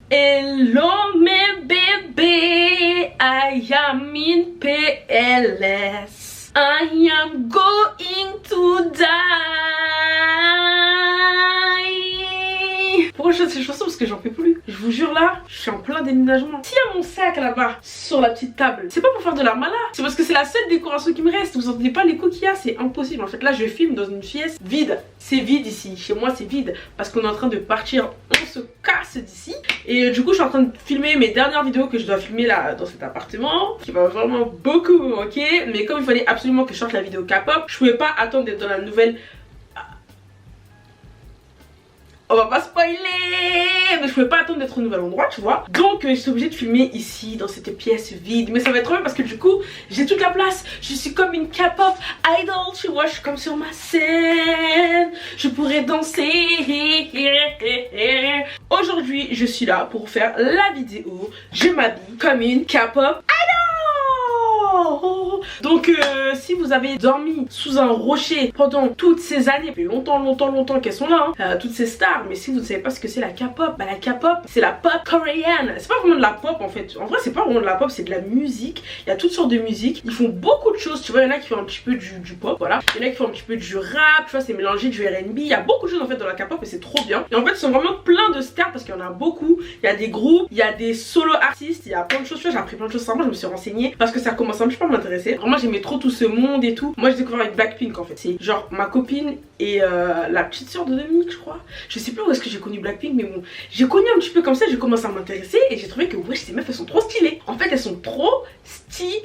Hello mes bébés, I am in PLS. I am going to die. Pourquoi je fais ces chansons? Parce que j'en peux plus. Je vous jure là, je suis en plein déménagement. S'il y a mon sac là-bas sur la petite table, c'est pas pour faire de la mala, c'est parce que c'est la seule décoration qui me reste. Vous entendez pas l'écho qu'il y a, c'est impossible. En fait là je filme dans une pièce vide. C'est vide ici, chez moi c'est vide parce qu'on est en train de partir, on se casse d'ici. Et du coup je suis en train de filmer mes dernières vidéos que je dois filmer là dans cet appartement, qui va vraiment beaucoup me manquer. Mais comme il fallait absolument que je sorte la vidéo K-pop, je pouvais pas attendre d'être dans la nouvelle. On va pas spoiler, mais je pouvais pas attendre d'être au nouvel endroit, tu vois. Donc je suis obligée de filmer ici dans cette pièce vide. Mais ça va être trop bien parce que du coup j'ai toute la place. Je suis comme une K-pop idol, tu vois. Je suis comme sur ma scène, je pourrais danser. Aujourd'hui je suis là pour faire la vidéo. Je m'habille comme une K-pop idol. Donc si vous avez dormi sous un rocher pendant toutes ces années, depuis longtemps qu'elles sont là, toutes ces stars, mais si vous ne savez pas ce que c'est la K-pop, bah la K-pop c'est la pop coréenne. C'est pas vraiment de la pop en fait. En vrai c'est pas vraiment de la pop, c'est de la musique. Il y a toutes sortes de musique. Ils font beaucoup de choses, tu vois. Il y en a qui font un petit peu du pop, voilà. Il y en a qui font un petit peu du rap, tu vois, c'est mélangé du R&B. Il y a beaucoup de choses en fait dans la K-pop et c'est trop bien. Et en fait ils sont vraiment plein de stars parce qu'il y en a beaucoup. Il y a des groupes, il y a des solo artistes, il y a plein de choses. Tu vois, j'ai appris plein de choses sur moi, je me suis renseignée parce que ça commence un petit peu à m'intéresser. Vraiment j'aimais trop tout ce monde et tout. Moi j'ai découvert avec Blackpink en fait. C'est genre ma copine et la petite soeur de Dominique je crois. Je sais plus où est-ce que j'ai connu Blackpink, mais bon, j'ai connu un petit peu comme ça, j'ai commencé à m'intéresser et j'ai trouvé que wesh ces meufs elles sont trop stylées. En fait elles sont trop stylées.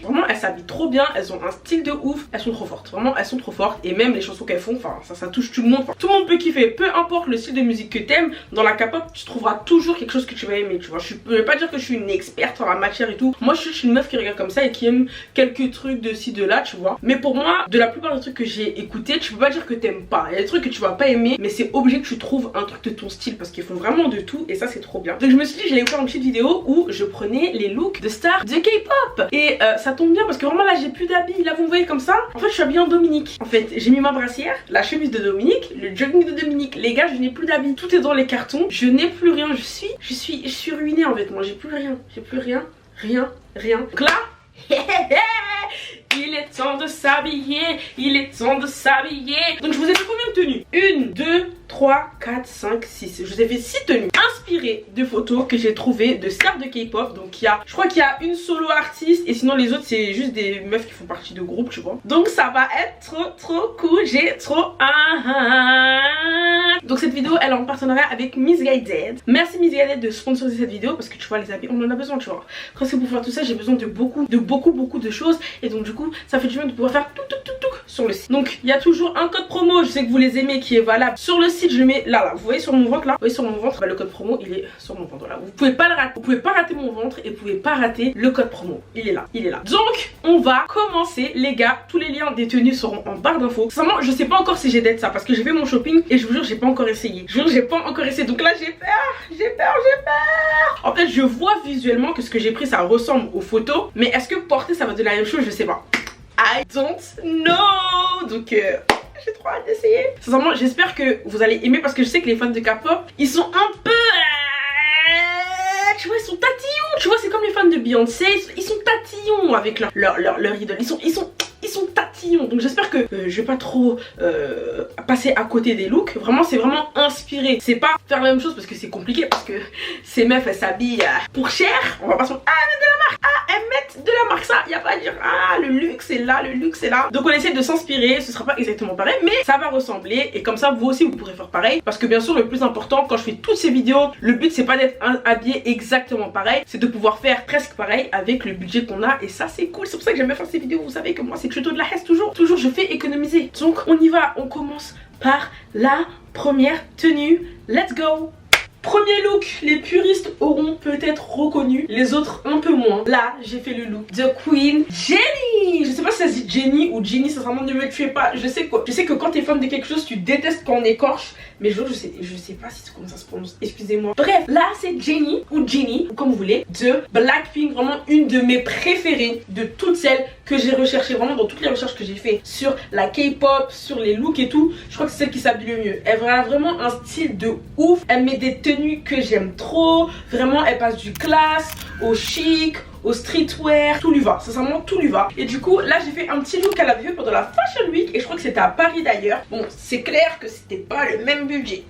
Vraiment elles s'habillent trop bien, elles ont un style de ouf, elles sont trop fortes, vraiment elles sont trop fortes. Et même les chansons qu'elles font, enfin ça touche tout le monde, tout le monde peut kiffer. Peu importe le style de musique que t'aimes, dans la K-pop tu trouveras toujours quelque chose que tu vas aimer, tu vois. Je peux pas dire que je suis une experte en la matière et tout. Moi je suis une meuf qui regarde comme ça et qui aime quelques trucs de ci de là, tu vois. Mais pour moi, de la plupart des trucs que j'ai écoutés, tu peux pas dire que t'aimes pas. Il y a des trucs que tu vas pas aimer, mais c'est obligé que tu trouves un truc de ton style parce qu'ils font vraiment de tout et ça c'est trop bien. Donc je me suis dit j'allais vous faire une petite vidéo où je prenais les looks de stars de K-pop. Et ça tombe bien parce que vraiment là j'ai plus d'habits. Là vous me voyez comme ça. En fait je suis habillée en Dominique. En fait j'ai mis ma brassière, la chemise de Dominique, le jogging de Dominique. Les gars je n'ai plus d'habits, tout est dans les cartons. Je n'ai plus rien, je suis ruinée en vêtements. J'ai plus rien, rien. Donc là il est temps de s'habiller, il est temps de s'habiller. Donc je vous ai fait combien de tenues? 1, 2, 3, 4, 5, 6. Je vous ai fait 6 tenues inspirées de photos que j'ai trouvées de stars de K-pop. Donc il y a, je crois qu'il y a une solo artiste et sinon les autres c'est juste des meufs qui font partie de groupes, tu vois. Donc ça va être trop cool, j'ai trop hâte. Donc cette vidéo elle est en partenariat avec Missguided. Merci Missguided de sponsoriser cette vidéo parce que tu vois les habits on en a besoin, tu vois. Quand c'est pour faire tout ça j'ai besoin de beaucoup de choses et donc du coup ça fait du bien de pouvoir faire tout sur le site. Donc il y a toujours un code promo, je sais que vous les aimez, qui est valable sur le site. Je le mets là, vous voyez sur mon ventre là, vous voyez sur mon ventre, bah, le code promo il est sur mon ventre là. Vous pouvez pas le rater, vous pouvez pas rater mon ventre et vous pouvez pas rater le code promo, il est là. Donc on va commencer les gars, tous les liens des tenues seront en barre d'infos. Sincèrement je sais pas encore si j'ai d'être ça parce que j'ai fait mon shopping et je vous jure j'ai pas encore essayé. Je vous jure j'ai pas encore essayé, donc là j'ai peur. En fait je vois visuellement que ce que j'ai pris ça ressemble aux photos, mais est-ce que porter ça va donner la même chose, je sais pas. I don't know. Donc j'ai trop hâte d'essayer. Sincèrement j'espère que vous allez aimer parce que je sais que les fans de K-pop ils sont un peu tu vois ils sont tatillons. Tu vois c'est comme les fans de Beyoncé, ils sont tatillons avec leur idole. Ils sont tatillons. Donc j'espère que je vais pas trop passer à côté des looks. Vraiment c'est vraiment inspiré. C'est pas faire la même chose parce que c'est compliqué. Parce que ces meufs elles s'habillent pour cher. On va pas se... Ah elles mettent de la marque. Ah elles mettent de la marque. Ça y a pas à dire. Ah le luxe est là, le luxe est là. Donc on essaie de s'inspirer. Ce sera pas exactement pareil mais ça va ressembler. Et comme ça vous aussi vous pourrez faire pareil. Parce que bien sûr le plus important quand je fais toutes ces vidéos, le but c'est pas d'être habillé exactement pareil. C'est de pouvoir faire presque pareil avec le budget qu'on a. Et ça c'est cool. C'est pour ça que j'aime bien faire ces vidéos. Vous savez que moi c'est tuto de la hesse toujours je fais économiser. Donc on y va, on commence par la première tenue. Let's go. Premier look, les puristes auront peut-être reconnu, les autres un peu moins. Là, j'ai fait le look de Queen Jenny. Je sais pas si ça se dit Jenny ou Jenny, sincèrement ne me tuez pas. Je sais que quand t'es fan de quelque chose, tu détestes quand on écorche. Mais je sais pas si comment ça se prononce, excusez-moi. Bref, là c'est Jenny ou Jenny, comme vous voulez, de Blackpink. Vraiment une de mes préférées de toutes celles que j'ai recherché vraiment dans toutes les recherches que j'ai fait sur la K-pop, sur les looks et tout. Je crois que c'est celle qui s'habille le mieux. Elle a vraiment un style de ouf. Elle met des tenues que j'aime trop. Vraiment, elle passe du classe au chic, au streetwear, tout lui va, sincèrement tout lui va. Et du coup là j'ai fait un petit look qu'elle avait fait pendant la Fashion Week et je crois que c'était à Paris d'ailleurs. Bon, c'est clair que c'était pas le même budget,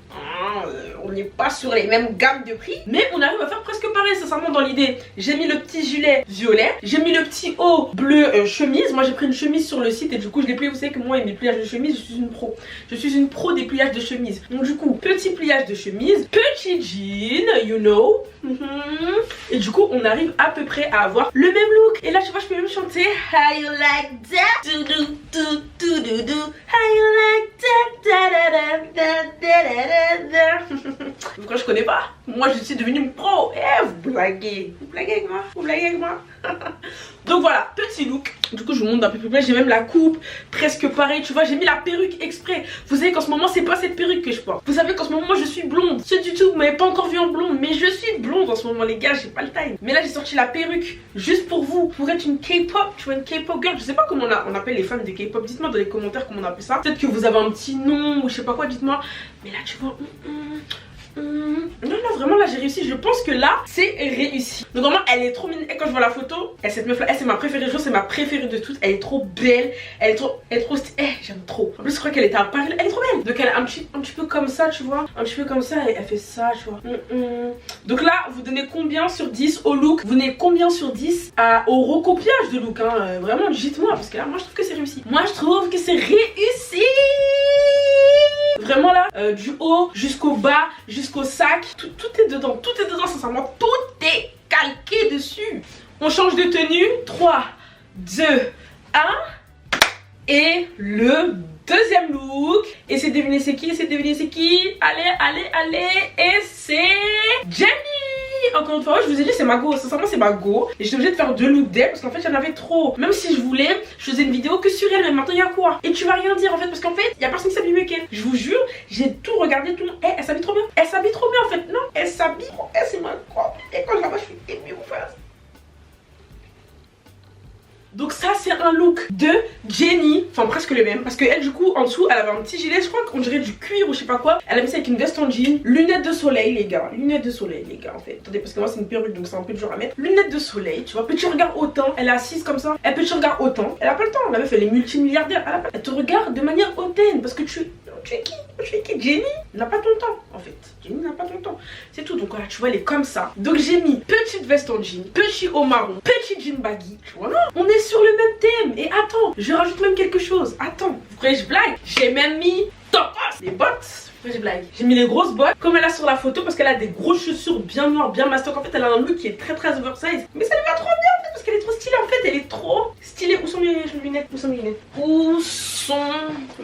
on n'est pas sur les mêmes gammes de prix, mais on arrive à faire presque pareil sincèrement dans l'idée. J'ai mis le petit gilet violet, j'ai mis le petit haut bleu chemise. Moi j'ai pris une chemise sur le site et du coup je l'ai plié. Vous savez que moi et mes pliages de chemise, je suis une pro. Je suis une pro des pliages de chemise. Donc du coup petit pliage de chemise, petit jean, you know. Et du coup on arrive à peu près à avoir le même look. Et là tu vois je peux même chanter How you like that, do do do do do do, how you like that, da da da da da da. Pourquoi je connais pas? Moi je suis devenue une pro. Eh, vous blaguez avec moi, vous blaguez avec moi. Donc voilà, petit look. Du coup je vous montre d'un peu plus près. J'ai même la coupe presque pareil, tu vois. J'ai mis la perruque exprès. Vous savez qu'en ce moment c'est pas cette perruque que je porte. Vous savez qu'en ce moment moi je suis blonde. Ceux du tout, vous m'avez pas encore vu en blonde, mais je suis blonde en ce moment les gars. J'ai pas le time. Mais là j'ai sorti la perruque juste pour vous, pour être une K-pop. Tu vois, une K-pop girl. Je sais pas comment on appelle les femmes de K-pop. Dites-moi dans les commentaires comment on appelle ça. Peut-être que vous avez un petit nom ou je sais pas quoi, dites-moi. Mais là tu vois non vraiment là j'ai réussi. Je pense que là c'est réussi. Donc vraiment elle est trop mignonne. Et quand je vois la photo, cette meuf là, c'est ma préférée. C'est ma préférée de toutes. Elle est trop belle. Elle est trop j'aime trop. En plus je crois qu'elle était à Paris. Elle est trop belle. Donc elle est un petit peu comme ça, tu vois. Un petit peu comme ça. Elle fait ça, tu vois. Donc là vous donnez combien sur 10 au look? Vous donnez combien sur 10 au recopiage de look hein? Vraiment dites-moi. Parce que là moi je trouve que c'est réussi. Moi je trouve que c'est réussi. Vraiment là, du haut jusqu'au bas, jusqu'au sac, tout est dedans, sincèrement, tout est calqué dessus. On change de tenue, 3, 2, 1, et le deuxième look. Et c'est deviné c'est qui, allez, et c'est Jennie. Encore une fois, je vous ai dit c'est ma go, sincèrement c'est ma go. Et j'étais obligée de faire 2 looks d'elle parce qu'en fait j'en avais trop. Même si je voulais, je faisais une vidéo que sur elle, mais maintenant il y a quoi? Et tu vas rien dire en fait parce qu'en fait il y a personne qui s'habille mieux qu'elle. Je vous jure, j'ai tout regardé, tout le monde. Elle s'habille trop bien. Elle s'habille trop bien en fait. Non, elle s'habille trop bien, c'est ma go. Et quand je la vois, je suis émue ou pas. Donc ça c'est un look de Jennie, enfin presque le même. Parce que elle du coup en dessous elle avait un petit gilet, je crois qu'on dirait du cuir ou je sais pas quoi. Elle a mis ça avec une veste en jean, lunettes de soleil les gars. Lunettes de soleil les gars en fait. Attendez parce que moi c'est une perruque donc c'est un peu dur à mettre. Lunettes de soleil, tu vois, petit regard hautain. Elle est assise comme ça, elle petit regard hautain. Elle a pas le temps, la meuf elle est multimilliardaire. Elle te regarde de manière hautaine parce que tu es qui? Jennie n'a pas ton temps en fait. Jennie n'a pas ton temps. C'est tout. Donc voilà, tu vois, elle est comme ça. Donc j'ai mis petite veste en jean, petit haut marron, petit jean baggy. Tu vois, non, on est sur le même thème. Et attends, je rajoute même quelque chose. Attends, vous croyez que je blague? J'ai même mis les bottes. Je blague. J'ai mis les grosses bottes comme elle a sur la photo parce qu'elle a des grosses chaussures bien noires, bien mastoc. En fait, elle a un look qui est très oversize. Mais ça lui va trop bien en fait parce qu'elle est trop stylée en fait. Elle est trop stylée. Où sont mes lunettes? Où sont mes lunettes? Où sont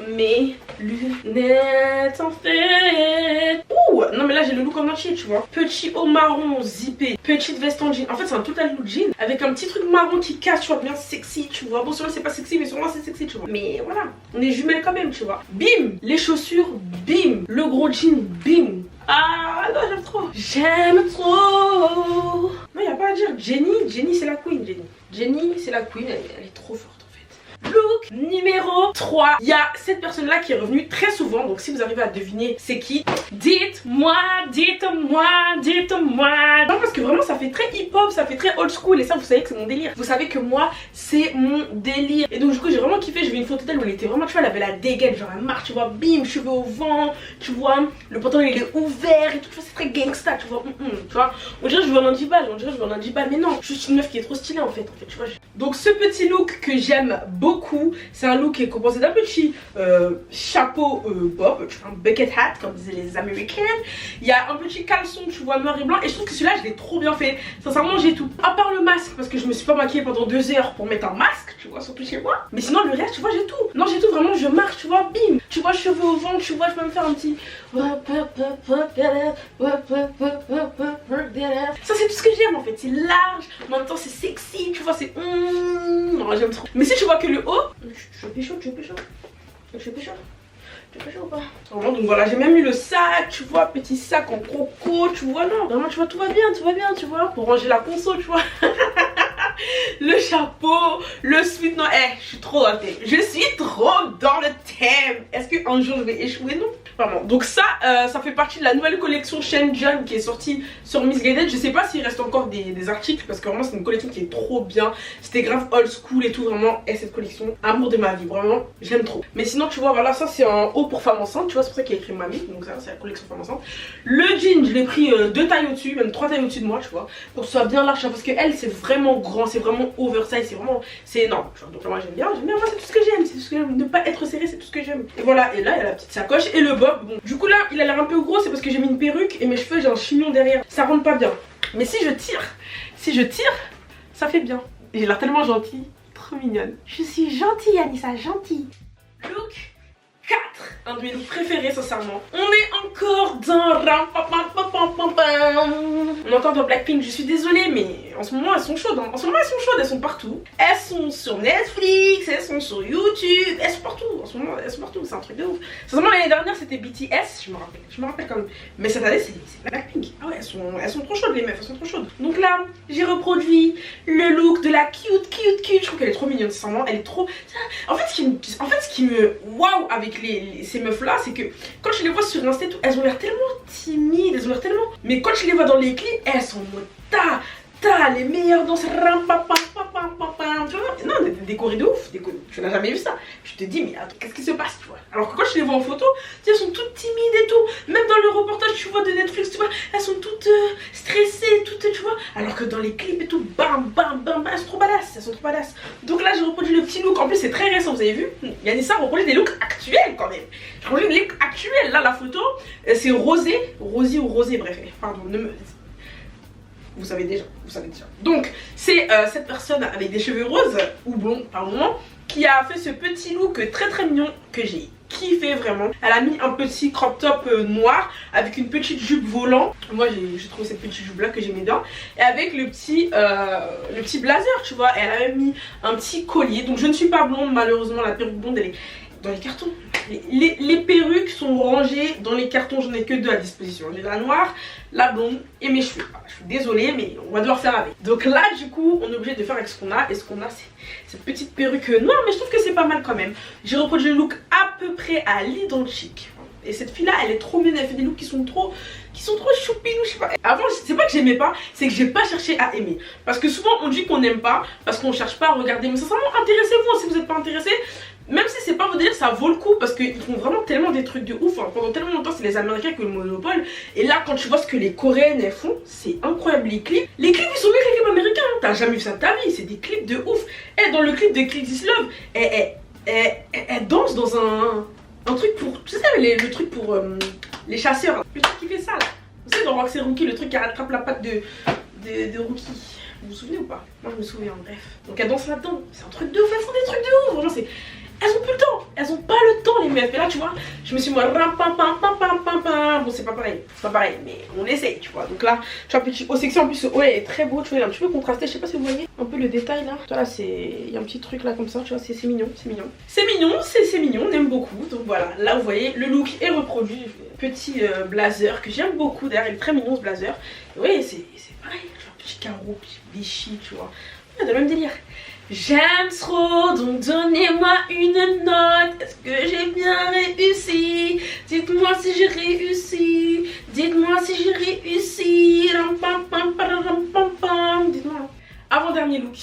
mes lunettes en fait? Ouh, non mais là j'ai le look en entier, tu vois. Petit haut marron zippé, petite veste en jean. En fait, c'est un total look jean avec un petit truc marron qui cache, tu vois, bien sexy, tu vois. Bon, sur moi c'est pas sexy, mais sur moi c'est sexy, tu vois. Mais voilà, on est jumelles quand même, tu vois. Bim, les chaussures, bim. Le gros jean, bim. Ah non, j'aime trop. J'aime trop. Non, y a pas à dire. Jennie c'est la queen, Jennie c'est la queen, elle est trop forte. Look numéro 3. Il y a cette personne là qui est revenue très souvent. Donc si vous arrivez à deviner c'est qui, dites-moi. Non parce que vraiment ça fait très hip hop, ça fait très old school. Et ça vous savez que c'est mon délire. Vous savez que moi c'est mon délire. Et donc du coup j'ai vraiment kiffé. J'ai vu une photo d'elle où elle était vraiment, tu vois, elle avait la dégaine, genre elle marche, tu vois, bim, cheveux au vent, tu vois, le pantalon il est ouvert et tout, tu vois, c'est très gangsta, tu vois, tu vois. On dirait que je veux un 10 balles, mais non, je suis une meuf qui est trop stylée en fait, tu vois. Donc ce petit look que j'aime beaucoup, c'est un look qui est composé d'un petit chapeau bob, tu vois, un bucket hat comme disaient les américaines. Il y a un petit caleçon, tu vois, noir et blanc. Et je trouve que celui-là je l'ai trop bien fait. Sincèrement j'ai tout, à part le masque parce que je me suis pas maquillée pendant 2 heures pour mettre un masque, tu vois, surtout chez moi. Mais sinon le reste, tu vois, j'ai tout. Non, j'ai tout, vraiment, je marche, tu vois, bim, tu vois, cheveux au vent, tu vois, je peux me faire un petit. Ça c'est tout ce que j'aime en fait, c'est large, en même temps c'est sexy, tu vois, c'est non, j'aime trop. Mais si tu vois que le haut, je pécho ou pas? Vraiment, donc voilà, j'ai même eu le sac, tu vois, petit sac en croco, tu vois, non, vraiment, tu vois, tout va bien, tu vois, pour ranger la console, tu vois. Le chapeau, le sweat, non, je suis trop dans le thème. Je suis trop dans le thème. Est-ce qu'un jour je vais échouer? Non. Vraiment. Donc ça fait partie de la nouvelle collection Shenzhen qui est sortie sur Missguided. Je sais pas s'il reste encore des articles parce que vraiment c'est une collection qui est trop bien. C'était grave old school et tout, vraiment. Et cette collection, amour de ma vie, vraiment, j'aime trop. Mais sinon tu vois, voilà, ça c'est un haut pour femme enceinte, tu vois, c'est pour ça qu'il y a écrit mamie. Donc ça c'est la collection femme enceinte. Le jean, je l'ai pris 2 tailles au-dessus, même 3 tailles au-dessus de moi, tu vois, pour que ce soit bien large, parce que elle c'est vraiment grand, c'est vraiment oversize, c'est énorme, tu vois. Donc moi j'aime bien, moi c'est tout ce que j'aime, c'est tout ce que j'aime. Ne pas être serré, c'est tout ce que j'aime. Et voilà, et là il y a la petite sacoche et le bob. Bon, du coup là il a l'air un peu gros, c'est parce que j'ai mis une perruque et mes cheveux j'ai un chignon derrière, ça rentre pas bien. Mais si je tire, ça fait bien. Et j'ai l'air tellement gentille, trop mignonne. Je suis gentille Anissa, gentille. Look 4, un de mes looks préférés sincèrement. On est encore dans on est encore dans Blackpink, je suis désolée mais en ce moment elles sont chaudes, hein. En ce moment elles sont chaudes, elles sont partout. Elles sont sur Netflix, elles sont sur YouTube, elles sont partout, en ce moment elles sont partout, c'est un truc de ouf. Sincèrement l'année dernière c'était BTS, je me rappelle quand même. Mais cette année c'est Blackpink. Ah ouais, elles sont trop chaudes les meufs, elles sont trop chaudes. Donc là j'ai reproduit le look de la cute, je trouve qu'elle est trop mignonne, sincèrement, elle est trop... En fait ce qui me waouh avec ces meufs là, c'est que quand je les vois sur Insta et tout, elles ont l'air tellement timides, elles ont l'air tellement... Mais quand je les vois dans les clips, elles sont en mode les meilleures danses, tu vois, non, décorées de ouf, tu n'as jamais vu ça. Je te dis mais attends, qu'est-ce qui se passe, tu vois. Alors que quand je les vois en photo, elles sont toutes timides et tout. Même dans le reportage tu vois de Netflix, tu vois, elles sont toutes stressées, toutes, tu vois. Alors que dans les clips et tout, bam, elles sont trop badass, Donc là j'ai reproduit le petit look, en plus c'est très récent, vous avez vu. Yanissa reproduit des looks actuels quand même. Je reproduis des looks actuels, là la photo, c'est rosé ou rosé, bref, pardon, vous savez déjà. Donc c'est cette personne avec des cheveux roses ou blonds par moment qui a fait ce petit look très mignon que j'ai kiffé vraiment. Elle a mis un petit crop top noir avec une petite jupe volant. Moi j'ai trouvé cette petite jupe là que j'aimais bien. Et avec le petit blazer, tu vois. Elle a même mis un petit collier. Donc je ne suis pas blonde malheureusement, la perruque blonde elle est dans les cartons. Les perruques sont rangées dans les cartons, j'en ai que 2 à disposition. J'ai la noire, la blonde et mes cheveux. Je suis désolée mais on va devoir faire avec. Donc là du coup on est obligé de faire avec ce qu'on a. Et ce qu'on a c'est cette petite perruque noire, mais je trouve que c'est pas mal quand même. J'ai reproduit le look à peu près à l'identique. Et cette fille là elle est trop mignonne, elle fait des looks qui sont trop choupinous, je sais pas. Avant c'est pas que j'aimais pas, c'est que j'ai pas cherché à aimer. Parce que souvent on dit qu'on n'aime pas parce qu'on cherche pas à regarder. Mais sincèrement intéressez-vous, si vous n'êtes pas intéressé. Même si c'est pas vous dire, ça vaut le coup parce qu'ils font vraiment tellement des trucs de ouf. Hein. Pendant tellement longtemps, c'est les Américains qui ont le monopole. Et là, quand tu vois ce que les Coréennes elles font, c'est incroyable. Les clips ils sont mieux que les clips américains. Hein. T'as jamais vu ça de ta vie, c'est des clips de ouf. Et dans le clip de Click This Love, elle danse dans un truc pour. Tu sais, le truc pour les chasseurs. Le truc qui fait ça là. Vous savez, dans Roxy Rookie, le truc qui rattrape la patte de Rookie. Vous vous souvenez ou pas? Moi je me souviens, bref. Donc elle danse là-dedans. C'est un truc de ouf, elles font des trucs de ouf. Vraiment, c'est. Elles ont plus le temps, elles ont pas le temps les meufs. Et là tu vois, je me suis moi bon c'est pas pareil, mais on essaye tu vois. Donc là, tu vois petit haut section en plus, ouais est très beau, tu vois il est un petit peu contrasté, je sais pas si vous voyez un peu le détail là. Tu vois là c'est, il y a un petit truc là comme ça, tu vois c'est mignon, c'est mignon, on aime beaucoup. Donc voilà, là vous voyez le look est reproduit, petit blazer que j'aime beaucoup d'ailleurs, il est très mignon ce blazer. Oui c'est pareil, genre petit carreau, petit bichi tu vois, il y a le même délire. J'aime trop, donc donnez-moi une note. Est-ce que j'ai bien réussi? Dites-moi si j'ai réussi. Dites-moi si j'ai réussi. Dites-moi. Avant-dernier look.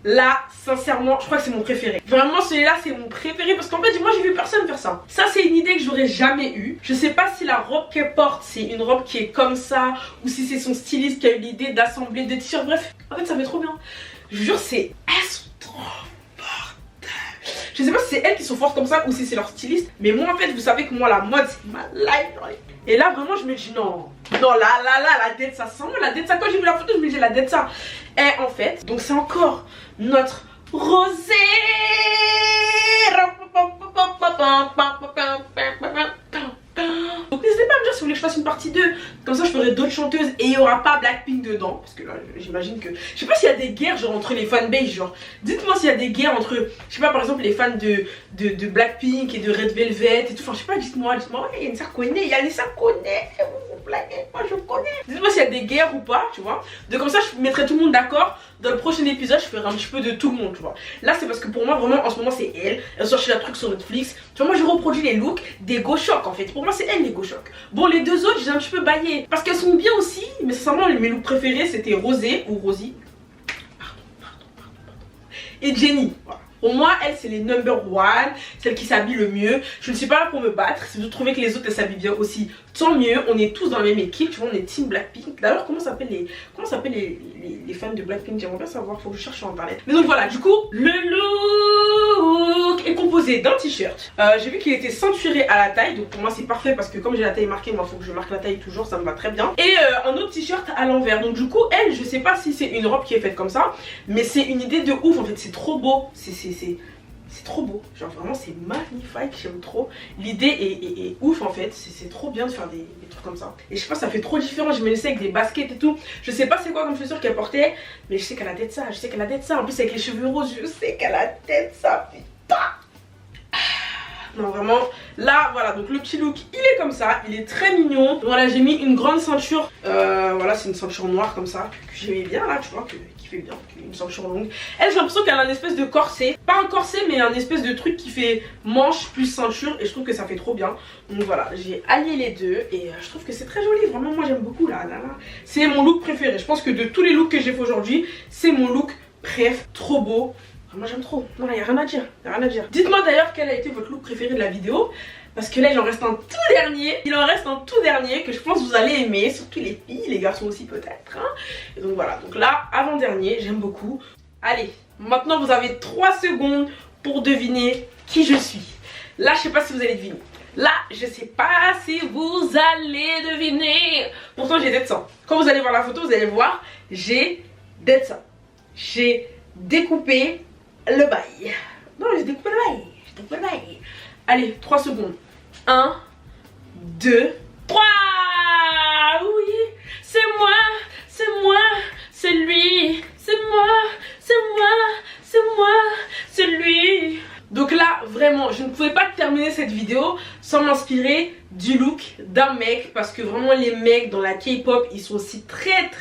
Là, sincèrement, je crois que c'est mon préféré. Vraiment, celui-là, c'est mon préféré parce qu'en fait, moi, j'ai vu personne faire ça. Ça, c'est une idée que j'aurais jamais eue. Je sais pas si la robe qu'elle porte, c'est une robe qui est comme ça ou si c'est son styliste qui a eu l'idée d'assembler des t-shirts. Bref, en fait, ça fait trop bien. Je vous jure, c'est... Elles sont trop fortes. Je sais pas si c'est elles qui sont fortes comme ça ou si c'est leur styliste. Mais moi, en fait, vous savez que moi, la mode, c'est ma life. Et là, vraiment, je me dis non. Non, là, la dette, ça sent. La dette, ça, quand j'ai vu la photo, je me dis la dette, ça. Et en fait, donc c'est encore notre rosé. Donc n'hésitez pas à me dire si vous voulez que je fasse une partie 2. Comme ça je ferai d'autres chanteuses et il n'y aura pas Blackpink dedans. Parce que là j'imagine que... Je sais pas s'il y a des guerres genre entre les fanbases. Genre dites-moi s'il y a des guerres entre... Je sais pas par exemple les fans de Blackpink et de Red Velvet et tout. Enfin je sais pas, dites-moi. Ouais Yanissa connaît, moi je connais. Dites-moi s'il y a des guerres ou pas, tu vois. Donc comme ça je mettrai tout le monde d'accord dans le prochain épisode je ferai un petit peu de tout le monde, tu vois. Là c'est parce que pour moi vraiment en ce moment c'est elle sort chez la truc sur Netflix. Tu vois, moi je reproduis les looks des Go-Shock en fait. Pour moi c'est elle les Go-Shock. Bon, les deux autres j'ai un petit peu baillé parce qu'elles sont bien aussi, mais sincèrement mes looks préférés c'était Rosé ou Rosie et Jenny. Voilà. Pour moi, elle, c'est les number one, celle qui s'habille le mieux. Je ne suis pas là pour me battre. Si vous trouvez que les autres, elles s'habillent bien aussi, tant mieux. On est tous dans la même équipe. Tu vois, on est team Blackpink. D'ailleurs, comment s'appellent les fans de Blackpink? J'aimerais bien savoir. Faut que je cherche sur internet. Mais donc voilà, du coup, le look est composé d'un t-shirt. J'ai vu qu'il était ceinturé à la taille. Donc pour moi, c'est parfait parce que comme j'ai la taille marquée, moi, faut que je marque la taille toujours. Ça me va très bien. Et un autre t-shirt à l'envers. Donc du coup, elle, je sais pas si c'est une robe qui est faite comme ça, mais c'est une idée de ouf. En fait, c'est trop beau. C'est trop beau, genre vraiment c'est magnifique, j'aime trop. L'idée est ouf en fait, c'est trop bien de faire des trucs comme ça. Et je sais pas, ça fait trop différent, je me laissais avec des baskets et tout. Je sais pas c'est quoi comme chaussure qu'elle portait, mais je sais qu'elle a tête ça, je sais qu'elle a tête ça. En plus avec les cheveux roses, je sais qu'elle a tête ça, putain. Non vraiment, là voilà, donc le petit look il est comme ça, il est très mignon. Voilà, j'ai mis une grande ceinture, voilà c'est une ceinture noire comme ça, que j'aimais bien là, tu vois, qui fait bien, une ceinture longue. Elle j'ai l'impression qu'elle a un espèce de corset, pas un corset mais un espèce de truc qui fait manche plus ceinture et je trouve que ça fait trop bien. Donc voilà, j'ai allié les deux et je trouve que c'est très joli, vraiment moi j'aime beaucoup là. C'est mon look préféré, je pense que de tous les looks que j'ai fait aujourd'hui, c'est mon look préf, trop beau. Moi j'aime trop, non il n'y a rien à dire, Dites-moi d'ailleurs quel a été votre look préféré de la vidéo. Parce que là il en reste un tout dernier. Il en reste un tout dernier que je pense que vous allez aimer. Surtout les filles, les garçons aussi peut-être hein. Et donc voilà, donc là avant-dernier, j'aime beaucoup. Allez, maintenant vous avez 3 secondes pour deviner qui je suis. Là je sais pas si vous allez deviner. Là je sais pas si vous allez deviner. Pourtant j'ai Dead ça. Quand vous allez voir la photo vous allez voir, j'ai Dead ça. J'ai découpé le bail. Non, j'ai découpé le bail. Allez, 3 secondes. 1, 2, 3. Oui, c'est moi, c'est lui, c'est moi, c'est lui. Donc là, vraiment, je ne pouvais pas terminer cette vidéo sans m'inspirer du look d'un mec. Parce que vraiment, les mecs dans la K-pop, ils sont aussi très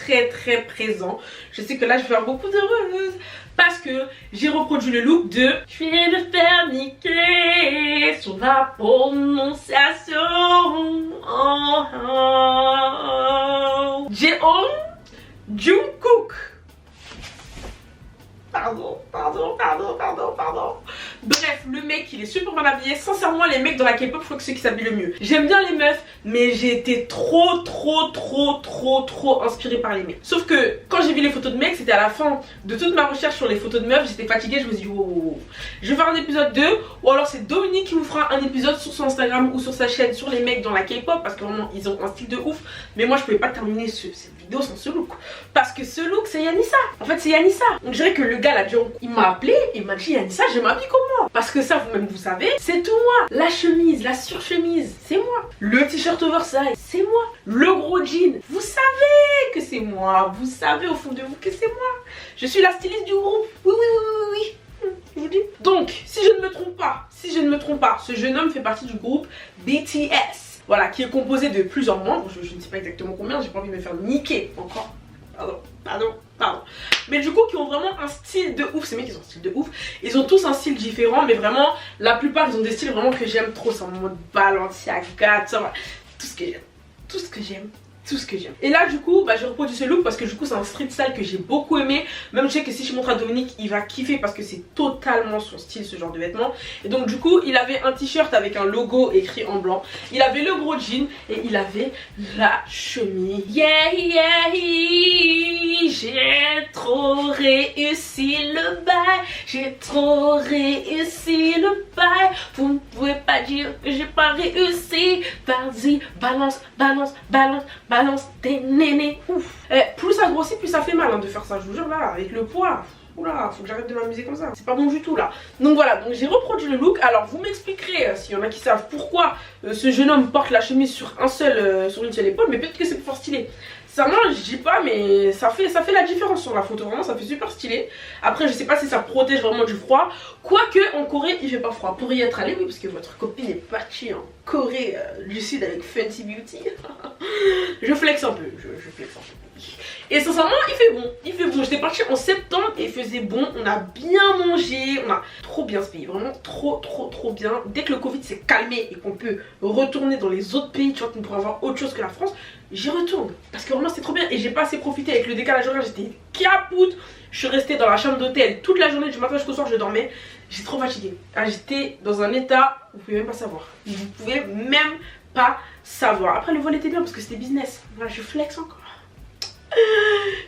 présents. Je sais que là, je vais faire beaucoup de reviews. Parce que j'ai reproduit le look de je vais me faire niquer sur la prononciation. Jeon Jungkook. Pardon. Bref, le mec il est super bien habillé. Sincèrement les mecs dans la K-pop je crois que c'est ceux qui s'habillent le mieux. J'aime bien les meufs mais j'ai été trop inspirée par les mecs. Sauf que quand j'ai vu les photos de mecs, c'était à la fin de toute ma recherche sur les photos de meufs. J'étais fatiguée, je me suis dit oh, je vais faire un épisode 2. Ou alors c'est Dominique qui vous fera un épisode sur son Instagram ou sur sa chaîne sur les mecs dans la K-pop. Parce que vraiment ils ont un style de ouf. Mais moi je pouvais pas terminer cette vidéo sans ce look. Parce que ce look c'est Yanissa. En fait c'est Yanissa. On dirait que le gars là, il m'a appelé et il m'a dit Yanissa je m'habille comme moi. Parce que ça vous-même vous savez, c'est tout moi. La chemise, la surchemise, c'est moi. Le t-shirt oversize, c'est moi. Le gros jean, vous savez que c'est moi. Vous savez au fond de vous que c'est moi. Je suis la styliste du groupe. Oui. Je vous dis. Donc, si je ne me trompe pas, ce jeune homme fait partie du groupe BTS. Voilà, qui est composé de plusieurs membres. Je ne sais pas exactement combien, j'ai pas envie de me faire niquer encore. Pardon. Mais du coup qui ont vraiment un style de ouf. Ces mecs ils ont un style de ouf. Ils ont tous un style différent. Mais vraiment la plupart ils ont des styles vraiment que j'aime trop. C'est en mode Balenciaga, tout ce que j'aime. Et là du coup j'ai reproduit ce look parce que du coup c'est un street style que j'ai beaucoup aimé. Même je sais que si je montre à Dominique il va kiffer parce que c'est totalement son style ce genre de vêtements. Et donc du coup il avait un t-shirt avec un logo écrit en blanc. Il avait le gros jean et il avait la chemise. J'ai trop réussi le bail. Vous ne pouvez pas dire que j'ai pas réussi. Vas-y balance tes nénés. Ouf. Plus ça grossit, plus ça fait mal de faire ça, je vous jure là, avec le poids. Oula, faut que j'arrête de m'amuser comme ça. C'est pas bon du tout là. Donc voilà, donc j'ai reproduit le look. Alors vous m'expliquerez, s'il y en a qui savent pourquoi ce jeune homme porte la chemise sur sur une seule épaule, mais peut-être que c'est pour faire stylé. Sincèrement, je dis pas, mais ça fait la différence sur la photo. Vraiment, ça fait super stylé. Après, je sais pas si ça protège vraiment du froid. Quoique, en Corée, il fait pas froid. Pour y être allé, oui, parce que votre copine est partie en Corée du Sud avec Fenty Beauty. Je flex un peu. Je flex un peu. Et sincèrement il fait bon, il fait bon. J'étais partie en septembre et il faisait bon, on a bien mangé, on a trop bien ce pays, vraiment trop bien. Dès que le Covid s'est calmé et qu'on peut retourner dans les autres pays, tu vois, qu'on pourrait avoir autre chose que la France, j'y retourne. Parce que vraiment c'est trop bien et j'ai pas assez profité avec le décalage horaire, j'étais capoute. Je suis restée dans la chambre d'hôtel toute la journée, du matin jusqu'au soir je dormais. J'étais trop fatiguée, j'étais dans un état, vous pouvez même pas savoir. Vous pouvez même pas savoir. Après le vol était bien parce que c'était business. Voilà, je flex encore.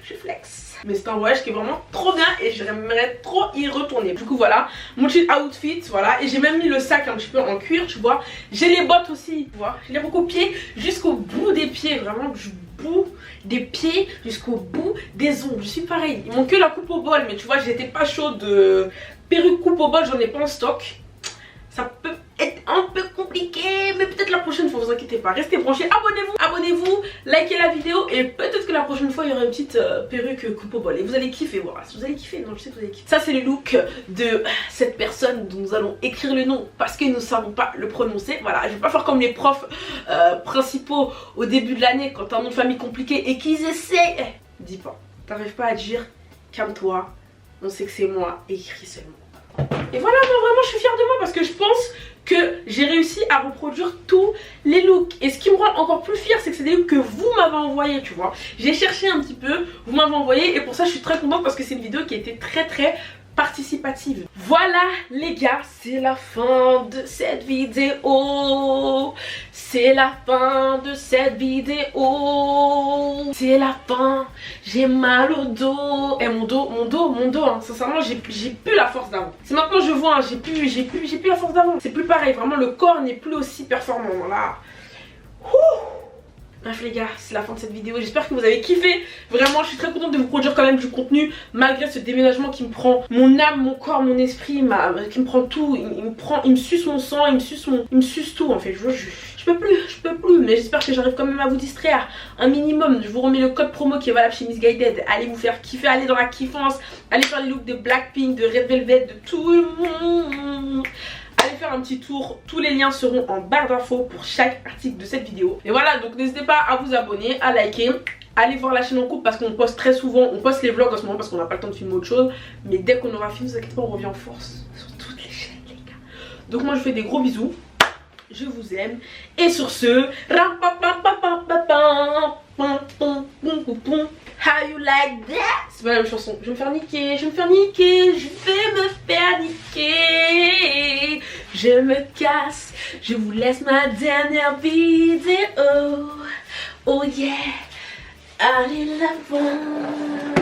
Je flex. Mais c'est un voyage qui est vraiment trop bien et j'aimerais trop y retourner. Du coup voilà, mon petit outfit, voilà. Et j'ai même mis le sac un petit peu en cuir, tu vois. J'ai les bottes aussi, tu vois. J'ai les recours pieds jusqu'au bout des pieds, vraiment du bout des pieds jusqu'au bout des ongles. Je suis pareil. Il manque que la coupe au bol, mais tu vois, j'étais pas chaude de perruque coupe au bol, j'en ai pas en stock. Ça peut être un peu compliqué, mais peut-être la prochaine fois, vous inquiétez pas. Restez branchés, abonnez-vous, likez la vidéo et peut-être que la prochaine fois il y aura une petite perruque coupe au bol. Et vous allez kiffer, voilà. Si vous allez kiffer, non, je sais que vous allez kiffer. Ça, c'est le look de cette personne dont nous allons écrire le nom parce que nous ne savons pas le prononcer. Voilà, je vais pas faire comme les profs principaux au début de l'année quand t'as un nom de famille compliqué et qu'ils essaient. Dis pas, t'arrives pas à dire, calme-toi, on sait que c'est moi, écris seulement. Et voilà, moi vraiment je suis fière de moi parce que je pense que j'ai réussi à reproduire tous les looks. Et ce qui me rend encore plus fière, c'est que c'est des looks que vous m'avez envoyé, tu vois. J'ai cherché un petit peu, vous m'avez envoyé et pour ça je suis très contente parce que c'est une vidéo qui a été très participative. Voilà les gars, c'est la fin de cette vidéo. C'est la fin de cette vidéo. C'est la fin. J'ai mal au dos. Et mon dos, hein. Sincèrement, j'ai plus la force d'avant. C'est maintenant que je vois, hein, j'ai plus la force d'avant. C'est plus pareil, vraiment le corps n'est plus aussi performant là. Bref les gars, c'est la fin de cette vidéo, j'espère que vous avez kiffé. Vraiment je suis très contente de vous produire quand même du contenu malgré ce déménagement qui me prend mon âme, mon corps, mon esprit, qui me prend tout. Il me suce mon sang, il me suce tout en fait. Je peux plus, mais j'espère que j'arrive quand même à vous distraire un minimum. Je vous remets le code promo qui est valable chez Missguided. Allez vous faire kiffer, allez dans la kiffance, allez faire les looks de Blackpink, de Red Velvet, de tout le monde. Allez faire un petit tour, tous les liens seront en barre d'infos pour chaque article de cette vidéo. Et voilà, donc n'hésitez pas à vous abonner, à liker, allez voir la chaîne en couple parce qu'on poste très souvent, on poste les vlogs en ce moment parce qu'on n'a pas le temps de filmer autre chose. Mais dès qu'on aura fini, ne vous inquiétez pas, on revient en force sur toutes les chaînes les gars. Donc moi je vous fais des gros bisous, je vous aime. Et sur ce, how you like that? C'est pas la même chanson. Je vais me faire niquer, je vais me faire niquer, je vais me faire niquer. Je me casse, je vous laisse ma dernière vidéo. Oh yeah, allez la voir.